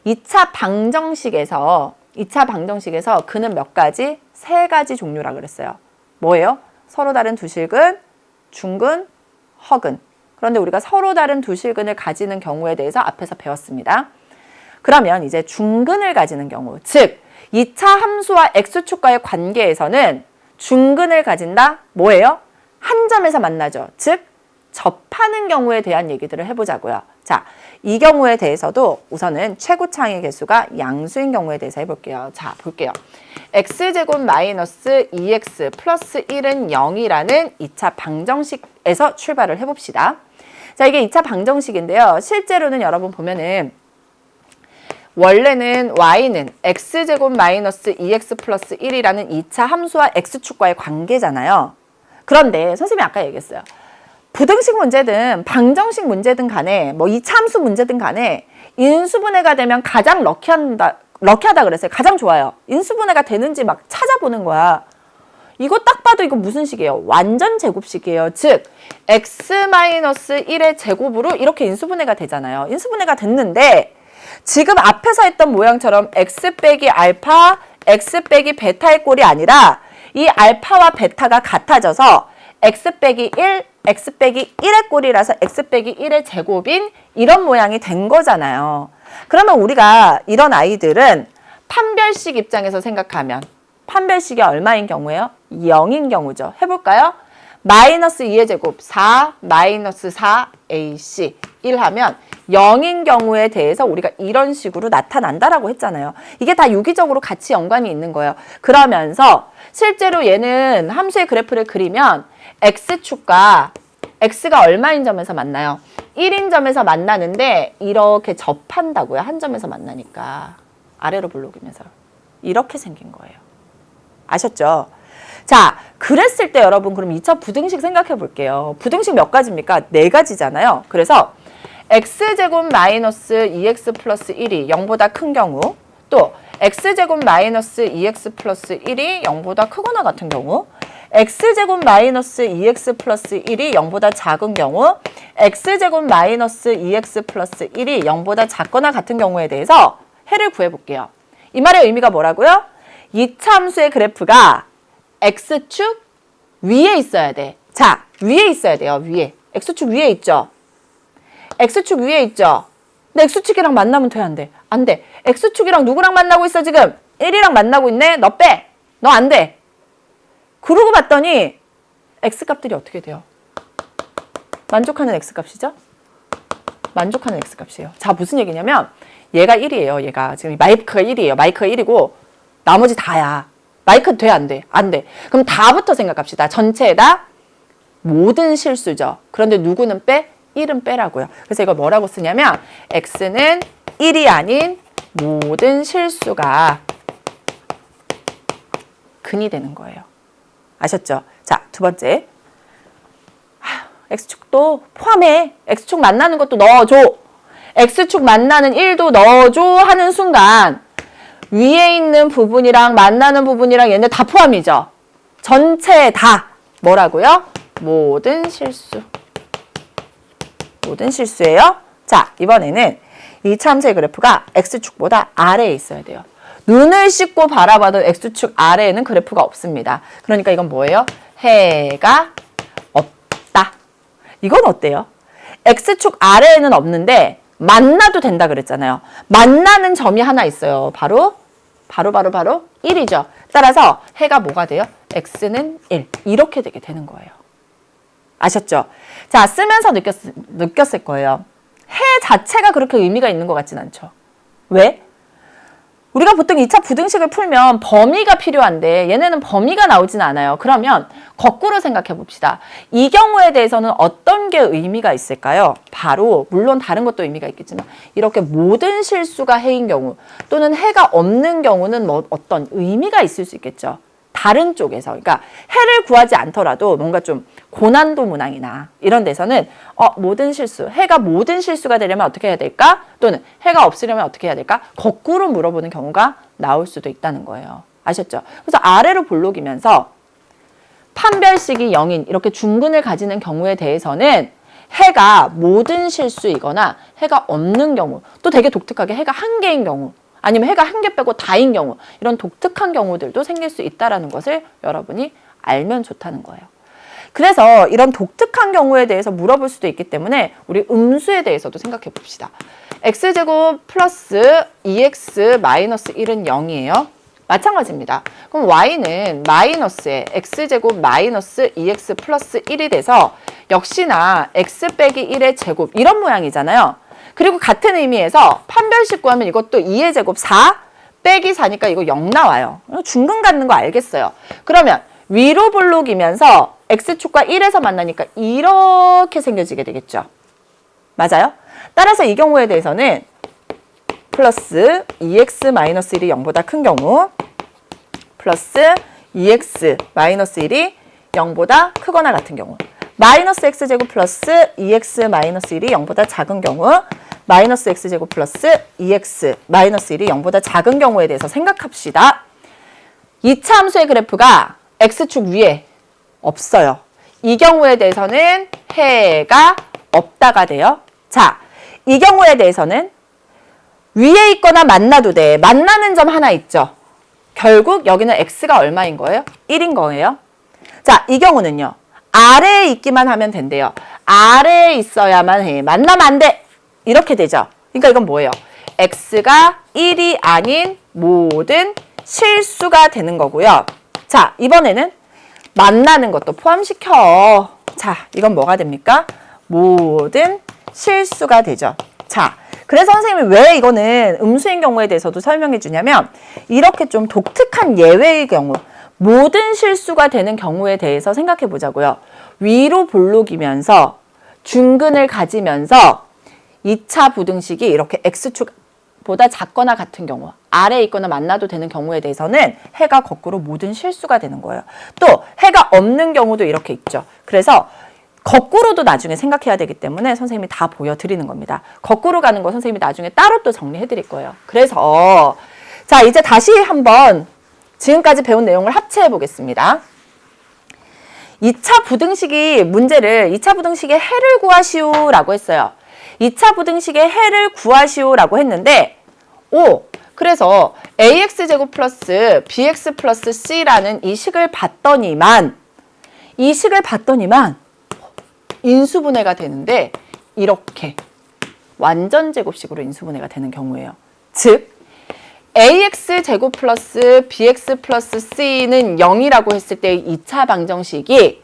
2차 방정식에서 그는 몇 가지? 3가지 종류라 그랬어요. 뭐예요? 서로 다른 두 실근, 중근, 허근. 그런데 우리가 서로 다른 두 실근을 가지는 경우에 대해서 앞에서 배웠습니다. 그러면 이제 중근을 가지는 경우, 즉 2차 함수와 x축과의 관계에서는 중근을 가진다? 뭐예요? 한 점에서 만나죠. 즉 접하는 경우에 대한 얘기들을 해보자고요. 자, 이 경우에 대해서도 우선은 최고차항의 개수가 양수인 경우에 대해서 해볼게요. 자, 볼게요. x제곱 마이너스 2x 플러스 1은 0이라는 2차 방정식에서 출발을 해봅시다. 자, 이게 2차 방정식인데요. 실제로는 여러분 보면은 원래는 y는 x제곱 마이너스 2x 플러스 1이라는 2차 함수와 x축과의 관계잖아요. 그런데 선생님이 아까 얘기했어요. 부등식 문제든 방정식 문제든 간에 뭐 2차 함수 문제든 간에 인수분해가 되면 가장 럭키하다 그랬어요. 가장 좋아요. 인수분해가 되는지 막 찾아보는 거야. 이거 딱 봐도 이거 무슨 식이에요? 완전 제곱식이에요. 즉 x-1의 제곱으로 이렇게 인수분해가 되잖아요. 인수분해가 됐는데 지금 앞에서 했던 모양처럼 x 빼기 알파, x 빼기 베타의 꼴이 아니라 이 알파와 베타가 같아져서 x 빼기 1, x 빼기 1의 꼴이라서 x 빼기 1의 제곱인 이런 모양이 된 거잖아요. 그러면 우리가 이런 아이들은 판별식 입장에서 생각하면 판별식이 얼마인 경우예요? 0인 경우죠. 해볼까요? 마이너스 2의 제곱 4, 마이너스 4ac 1 하면 0인 경우에 대해서 우리가 이런 식으로 나타난다라고 했잖아요. 이게 다 유기적으로 같이 연관이 있는 거예요. 그러면서 실제로 얘는 함수의 그래프를 그리면 x축과 x가 얼마인 점에서 만나요? 1인 점에서 만나는데 이렇게 접한다고요. 한 점에서 만나니까. 아래로 볼록이면서. 이렇게 생긴 거예요. 아셨죠? 자, 그랬을 때 여러분 그럼 2차 부등식 생각해 볼게요. 부등식 몇 가지입니까? 4가지잖아요. 그래서 x제곱 마이너스 2x 플러스 1이 0보다 큰 경우, 또 x제곱 마이너스 2x 플러스 1이 0보다 크거나 같은 경우, x제곱 마이너스 2x 플러스 1이 0보다 작은 경우, x제곱 마이너스 2x 플러스 1이 0보다 작거나 같은 경우에 대해서 해를 구해볼게요. 이 말의 의미가 뭐라고요? 2차 함수의 그래프가 x축 위에 있어야 돼. 자, 위에 있어야 돼요. 위에. x축 위에 있죠? x축 위에 있죠? 근데 x축이랑 만나면 돼, 안 돼? 안 돼. x축이랑 누구랑 만나고 있어, 지금? 1이랑 만나고 있네? 너 빼! 너 안 돼! 그러고 봤더니 x값들이 어떻게 돼요? 만족하는 x값이죠? 만족하는 x값이에요. 자, 무슨 얘기냐면 얘가 1이에요. 얘가 지금 마이크가 1이에요. 마이크가 1이고 나머지 다야. 마이크 돼, 안 돼? 안 돼. 그럼 다부터 생각합시다. 전체에다 모든 실수죠. 그런데 누구는 빼? 1은 빼라고요. 그래서 이걸 뭐라고 쓰냐면 x는 1이 아닌 모든 실수가 근이 되는 거예요. 아셨죠? 자, 두 번째. x축도 포함해. x축 만나는 것도 넣어줘. x축 만나는 1도 넣어줘 하는 순간 위에 있는 부분이랑 만나는 부분이랑 얘네 다 포함이죠. 전체 다 뭐라고요? 모든 실수. 모든 실수예요. 자, 이번에는 이 참수의 그래프가 x축보다 아래에 있어야 돼요. 눈을 씻고 바라봐도 x축 아래에는 그래프가 없습니다. 그러니까 이건 뭐예요? 해가 없다. 이건 어때요? x축 아래에는 없는데 만나도 된다 그랬잖아요. 만나는 점이 하나 있어요. 바로 1이죠. 따라서 해가 뭐가 돼요? x는 1. 이렇게 되게 되는 거예요. 아셨죠? 자, 쓰면서 느꼈을 거예요. 해 자체가 그렇게 의미가 있는 것 같진 않죠. 왜? 우리가 보통 2차 부등식을 풀면 범위가 필요한데 얘네는 범위가 나오진 않아요. 그러면 거꾸로 생각해 봅시다. 이 경우에 대해서는 어떤 게 의미가 있을까요? 바로 물론 다른 것도 의미가 있겠지만 이렇게 모든 실수가 해인 경우 또는 해가 없는 경우는 뭐 어떤 의미가 있을 수 있겠죠. 다른 쪽에서. 그러니까 해를 구하지 않더라도 뭔가 좀 고난도 문항이나 이런 데서는 모든 실수, 해가 모든 실수가 되려면 어떻게 해야 될까? 또는 해가 없으려면 어떻게 해야 될까? 거꾸로 물어보는 경우가 나올 수도 있다는 거예요. 아셨죠? 그래서 아래로 볼록이면서 판별식이 0인 이렇게 중근을 가지는 경우에 대해서는 해가 모든 실수이거나 해가 없는 경우, 또 되게 독특하게 해가 한 개인 경우, 아니면 해가 한 개 빼고 다인 경우, 이런 독특한 경우들도 생길 수 있다는 것을 여러분이 알면 좋다는 거예요. 그래서 이런 독특한 경우에 대해서 물어볼 수도 있기 때문에 우리 음수에 대해서도 생각해 봅시다. x제곱 플러스 2x 마이너스 1은 0이에요. 마찬가지입니다. 그럼 y는 마이너스에 x제곱 마이너스 2x 플러스 1이 돼서 역시나 x 빼기 1의 제곱 이런 모양이잖아요. 그리고 같은 의미에서 판별식 구하면 이것도 2의 제곱 4 빼기 4니까 이거 0 나와요. 중근 갖는 거 알겠어요. 그러면 위로 볼록이면서 x축과 1에서 만나니까 이렇게 생겨지게 되겠죠. 맞아요? 따라서 이 경우에 대해서는 플러스 2x 마이너스 1이 0보다 큰 경우 플러스 2x 마이너스 1이 0보다 크거나 같은 경우 마이너스 x제곱 플러스 2x 마이너스 1이 0보다 작은 경우 마이너스 x제곱 플러스 2x 마이너스 1이 0보다 작은 경우에 대해서 생각합시다. 2차 함수의 그래프가 x축 위에 없어요. 이 경우에 대해서는 해가 없다가 돼요. 자, 이 경우에 대해서는 위에 있거나 만나도 돼. 만나는 점 하나 있죠. 결국 여기는 x가 얼마인 거예요? 1인 거예요. 자, 이 경우는요. 아래에 있기만 하면 된대요. 아래에 있어야만 해. 만나면 안 돼. 이렇게 되죠. 그러니까 이건 뭐예요? x가 1이 아닌 모든 실수가 되는 거고요. 자, 이번에는 만나는 것도 포함시켜. 자, 이건 뭐가 됩니까? 모든 실수가 되죠. 자, 그래서 선생님이 왜 이거는 음수인 경우에 대해서도 설명해 주냐면 이렇게 좀 독특한 예외의 경우 모든 실수가 되는 경우에 대해서 생각해 보자고요. 위로 볼록이면서 중근을 가지면서 2차 부등식이 이렇게 x축보다 작거나 같은 경우 아래에 있거나 만나도 되는 경우에 대해서는 해가 거꾸로 모든 실수가 되는 거예요. 또 해가 없는 경우도 이렇게 있죠. 그래서 거꾸로도 나중에 생각해야 되기 때문에 선생님이 다 보여드리는 겁니다. 거꾸로 가는 거 선생님이 나중에 따로 또 정리해 드릴 거예요. 그래서 자, 이제 다시 한번 지금까지 배운 내용을 합체해 보겠습니다. 2차 부등식이 문제를 2차 부등식의 해를 구하시오라고 했어요. 2차 부등식의 해를 구하시오라고 했는데 그래서 ax제곱 플러스 bx 플러스 c라는 이 식을 봤더니만 인수분해가 되는데 이렇게 완전제곱식으로 인수분해가 되는 경우예요. 즉 ax제곱 플러스 bx 플러스 c는 0이라고 했을 때 2차 방정식이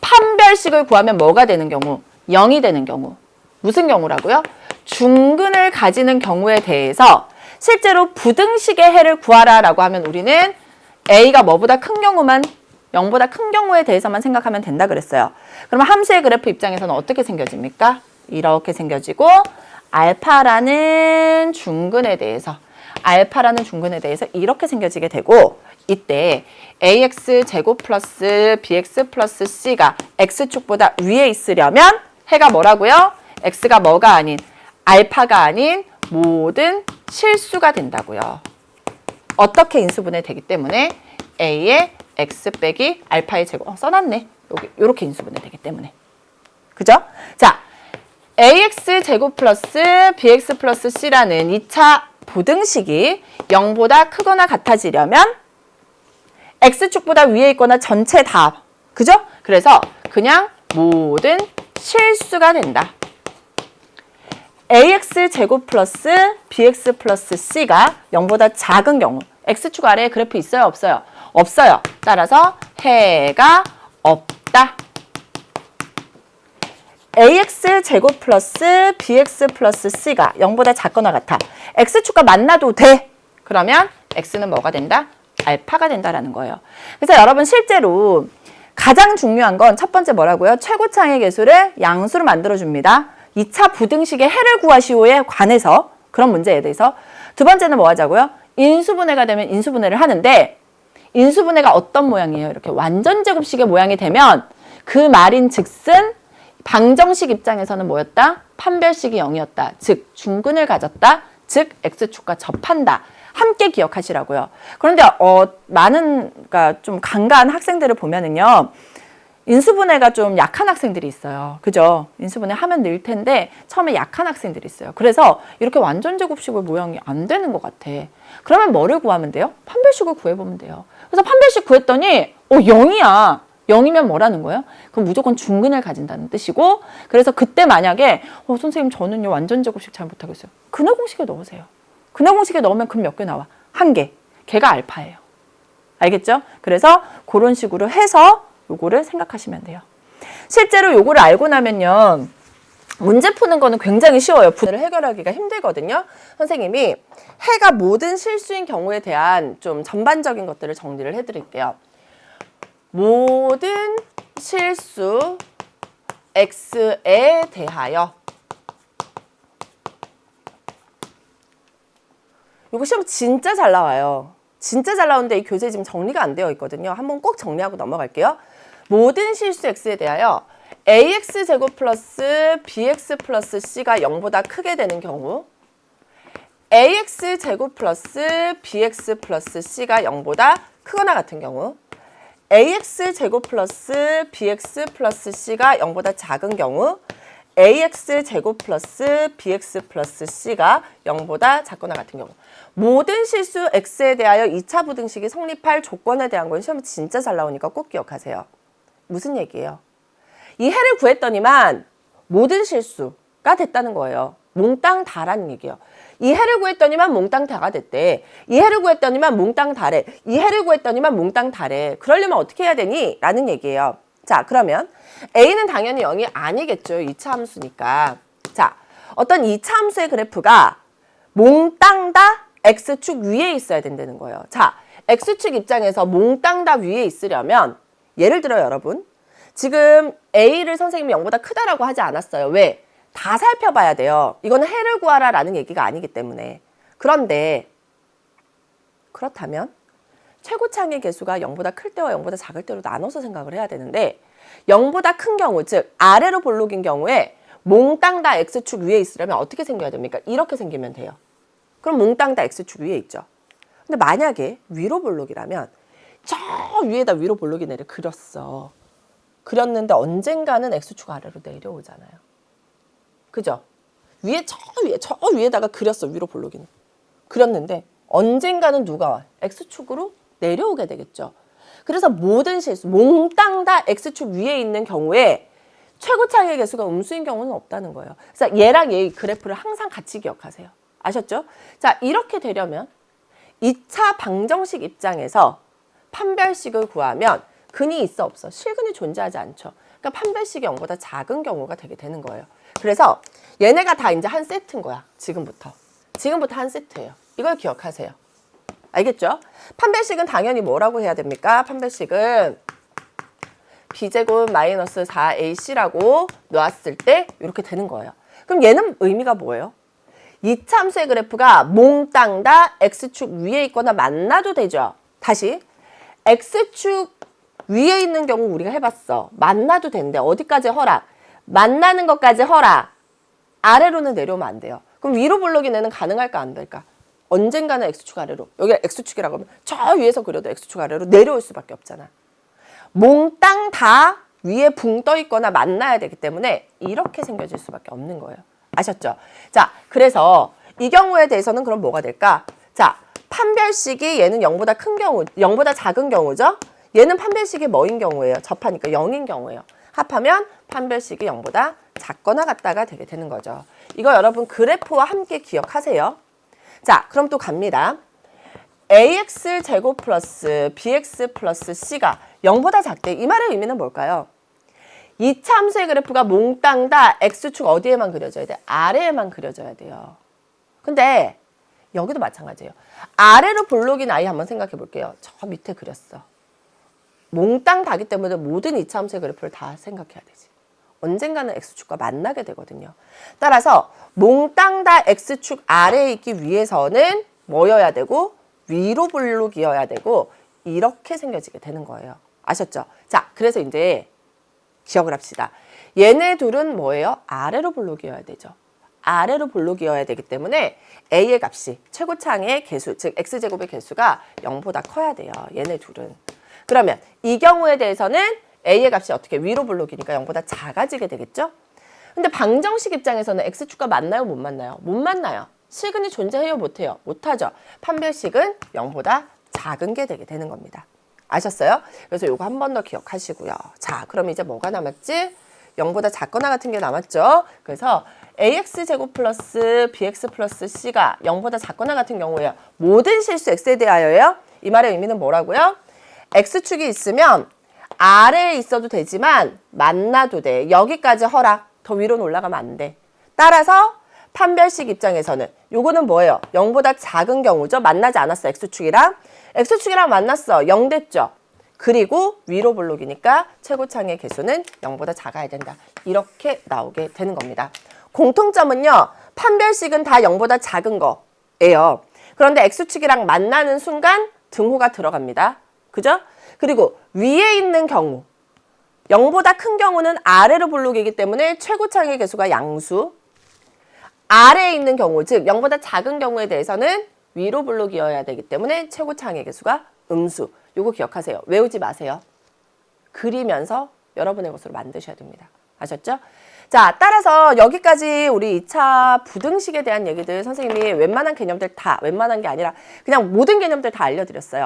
판별식을 구하면 뭐가 되는 경우? 0이 되는 경우. 무슨 경우라고요? 중근을 가지는 경우에 대해서 실제로 부등식의 해를 구하라라고 하면 우리는 a가 뭐보다 큰 경우만 0보다 큰 경우에 대해서만 생각하면 된다 그랬어요. 그러면 함수의 그래프 입장에서는 어떻게 생겨집니까? 이렇게 생겨지고 알파라는 중근에 대해서 이렇게 생겨지게 되고 이때 ax제곱 플러스 bx 플러스 c가 x축보다 위에 있으려면 해가 뭐라고요? x가 뭐가 아닌 알파가 아닌 모든 실수가 된다고요. 어떻게 인수분해 되기 때문에 a의 x 빼기 알파의 제곱 써놨네. 여기 요렇게 인수분해 되기 때문에. 그죠? 자, ax 제곱 플러스 bx 플러스 c라는 2차 부등식이 0보다 크거나 같아지려면 x축보다 위에 있거나 전체 다. 그죠? 그래서 그냥 모든 실수가 된다. ax 제곱 플러스 bx 플러스 c가 0보다 작은 경우 x축 아래에 그래프 있어요? 없어요? 없어요. 따라서 해가 없다. ax 제곱 플러스 bx 플러스 c가 0보다 작거나 같아. x축과 만나도 돼. 그러면 x는 뭐가 된다? 알파가 된다라는 거예요. 그래서 여러분 실제로 가장 중요한 건 첫 번째 뭐라고요? 최고차의 계수를 양수로 만들어줍니다. 2차 부등식의 해를 구하시오에 관해서 그런 문제에 대해서. 두 번째는 뭐 하자고요? 인수분해가 되면 인수분해를 하는데 인수분해가 어떤 모양이에요? 이렇게 완전제곱식의 모양이 되면 그 말인 즉슨 방정식 입장에서는 뭐였다? 판별식이 0이었다. 즉 중근을 가졌다. 즉 x축과 접한다. 함께 기억하시라고요. 그런데 많은 그러니까 좀 간과한 학생들을 보면은요. 인수분해가 좀 약한 학생들이 있어요. 그죠? 인수분해 하면 늘 텐데 처음에 약한 학생들이 있어요. 그래서 이렇게 완전 제곱식의 모양이 안 되는 것 같아. 그러면 뭐를 구하면 돼요? 판별식을 구해보면 돼요. 그래서 판별식 구했더니 0이야. 0이면 뭐라는 거예요? 그럼 무조건 중근을 가진다는 뜻이고, 그래서 그때 만약에 선생님 저는요 완전 제곱식 잘 못하겠어요. 근해 공식에 넣으세요. 근해 공식에 넣으면 근 몇 개 나와? 1개. 걔가 알파예요. 알겠죠? 그래서 그런 식으로 해서 요거를 생각하시면 돼요. 실제로 요거를 알고 나면요, 문제 푸는 거는 굉장히 쉬워요. 분해를 해결하기가 힘들거든요. 선생님이 해가 모든 실수인 경우에 대한 좀 전반적인 것들을 정리를 해드릴게요. 모든 실수 x에 대하여, 요거 시험 진짜 잘 나와요. 진짜 잘 나오는데 이 교재 지금 정리가 안 되어 있거든요. 한번 꼭 정리하고 넘어갈게요. 모든 실수 x에 대하여 ax제곱 플러스 bx 플러스 c가 0보다 크게 되는 경우, ax제곱 플러스 bx 플러스 c가 0보다 크거나 같은 경우, ax제곱 플러스 bx 플러스 c가 0보다 작은 경우, ax제곱 플러스 bx 플러스 c가 0보다 작거나 같은 경우, 모든 실수 x에 대하여 2차 부등식이 성립할 조건에 대한 건 시험에 진짜 잘 나오니까 꼭 기억하세요. 무슨 얘기예요? 이 해를 구했더니만 모든 실수가 됐다는 거예요. 몽땅 다라는 얘기예요. 이 해를 구했더니만 몽땅 다가 됐대. 이 해를 구했더니만 몽땅 다래. 이 해를 구했더니만 몽땅 다래. 그러려면 어떻게 해야 되니? 라는 얘기예요. 자, 그러면 A는 당연히 0이 아니겠죠. 2차 함수니까. 자, 어떤 2차 함수의 그래프가 몽땅 다 X축 위에 있어야 된다는 거예요. 자, X축 입장에서 몽땅 다 위에 있으려면, 예를 들어 여러분, 지금 A를 선생님이 0보다 크다라고 하지 않았어요. 왜? 다 살펴봐야 돼요. 이거는 해를 구하라 라는 얘기가 아니기 때문에. 그런데 그렇다면 최고창의 개수가 0보다 클 때와 0보다 작을 때로 나눠서 생각을 해야 되는데, 0보다 큰 경우, 즉 아래로 볼록인 경우에 몽땅 다 X축 위에 있으려면 어떻게 생겨야 됩니까? 이렇게 생기면 돼요. 그럼 몽땅 다 X축 위에 있죠. 근데 만약에 위로 볼록이라면 저 위에다 위로 볼록이 내려 그렸어. 그렸는데 언젠가는 X축 아래로 내려오잖아요. 그죠? 저 위에다가 그렸어. 위로 볼록이는. 그렸는데 언젠가는 누가 와? X축으로 내려오게 되겠죠. 그래서 모든 실수, 몽땅 다 X축 위에 있는 경우에 최고차의 개수가 음수인 경우는 없다는 거예요. 그래서 얘랑 얘의 그래프를 항상 같이 기억하세요. 아셨죠? 자, 이렇게 되려면 2차 방정식 입장에서 판별식을 구하면 근이 있어 없어? 실근이 존재하지 않죠. 그러니까 판별식이 0보다 작은 경우가 되게 되는 거예요. 그래서 얘네가 다 이제 한 세트인 거야. 지금부터 한 세트예요. 이걸 기억하세요. 알겠죠? 판별식은 당연히 뭐라고 해야 됩니까? 판별식은 b제곱 마이너스 4ac라고 놓았을 때 이렇게 되는 거예요. 그럼 얘는 의미가 뭐예요? 2차 함수의 그래프가 몽땅 다 X축 위에 있거나 만나도 되죠. 다시 X축 위에 있는 경우 우리가 해봤어. 만나도 된대. 어디까지 허락? 만나는 것까지 허락. 아래로는 내려오면 안 돼요. 그럼 위로 볼록인 애는 가능할까 안 될까? 언젠가는 X축 아래로. 여기가 X축이라고 하면 저 위에서 그려도 X축 아래로 내려올 수밖에 없잖아. 몽땅 다 위에 붕 떠 있거나 만나야 되기 때문에 이렇게 생겨질 수밖에 없는 거예요. 아셨죠? 자, 그래서 이 경우에 대해서는 그럼 뭐가 될까? 자, 판별식이 얘는 0보다 큰 경우, 0보다 작은 경우죠? 얘는 판별식이 뭐인 경우예요? 접하니까 0인 경우예요. 합하면 판별식이 0보다 작거나 같다가 되게 되는 거죠. 이거 여러분 그래프와 함께 기억하세요. 자, 그럼 또 갑니다. ax제곱 플러스 bx 플러스 c가 0보다 작대. 이 말의 의미는 뭘까요? 2차 함수의 그래프가 몽땅 다 x축 어디에만 그려져야 돼? 아래에만 그려져야 돼요. 근데 여기도 마찬가지예요. 아래로 볼록인 아이 한번 생각해 볼게요. 저 밑에 그렸어. 몽땅 다기 때문에 모든 2차 함수의 그래프를 다 생각해야 되지. 언젠가는 x축과 만나게 되거든요. 따라서 몽땅 다 x축 아래에 있기 위해서는 뭐여야 되고 위로 볼록이어야 되고 이렇게 생겨지게 되는 거예요. 아셨죠? 자, 그래서 이제 기억을 합시다. 얘네 둘은 뭐예요? 아래로 볼록이어야 되죠. 아래로 볼록이어야 되기 때문에 a의 값이 최고창의 개수, 즉 x제곱의 개수가 0보다 커야 돼요. 얘네 둘은. 그러면 이 경우에 대해서는 A의 값이 어떻게 위로 블록이니까 0보다 작아지게 되겠죠? 근데 방정식 입장에서는 X축과 만나요? 못 만나요? 못 만나요. 실근이 존재해요? 못해요? 못하죠. 판별식은 0보다 작은 게 되게 되는 겁니다. 아셨어요? 그래서 요거 한 번 더 기억하시고요. 자, 그럼 이제 뭐가 남았지? 0보다 작거나 같은 게 남았죠? 그래서 AX제곱 플러스 BX 플러스 C가 0보다 작거나 같은 경우에요. 모든 실수 X에 대하여요. 이 말의 의미는 뭐라고요? X축이 있으면 아래에 있어도 되지만 만나도 돼. 여기까지 허락. 더 위로는 올라가면 안 돼. 따라서 판별식 입장에서는 요거는 뭐예요? 0보다 작은 경우죠. 만나지 않았어. X축이랑. X축이랑 만났어. 0 됐죠. 그리고 위로 블록이니까 최고창의 개수는 0보다 작아야 된다. 이렇게 나오게 되는 겁니다. 공통점은요. 판별식은 다 0보다 작은 거예요. 그런데 X축이랑 만나는 순간 등호가 들어갑니다. 그죠? 그리고 위에 있는 경우 0보다 큰 경우는 아래로 블록이기 때문에 최고창의 개수가 양수. 아래에 있는 경우, 즉 0보다 작은 경우에 대해서는 위로 블록이어야 되기 때문에 최고창의 개수가 음수. 요거 기억하세요. 외우지 마세요. 그리면서 여러분의 것으로 만드셔야 됩니다. 아셨죠? 자, 따라서 여기까지 우리 2차 부등식에 대한 얘기들 선생님이 웬만한 개념들 다, 웬만한 게 아니라 그냥 모든 개념들 다 알려드렸어요.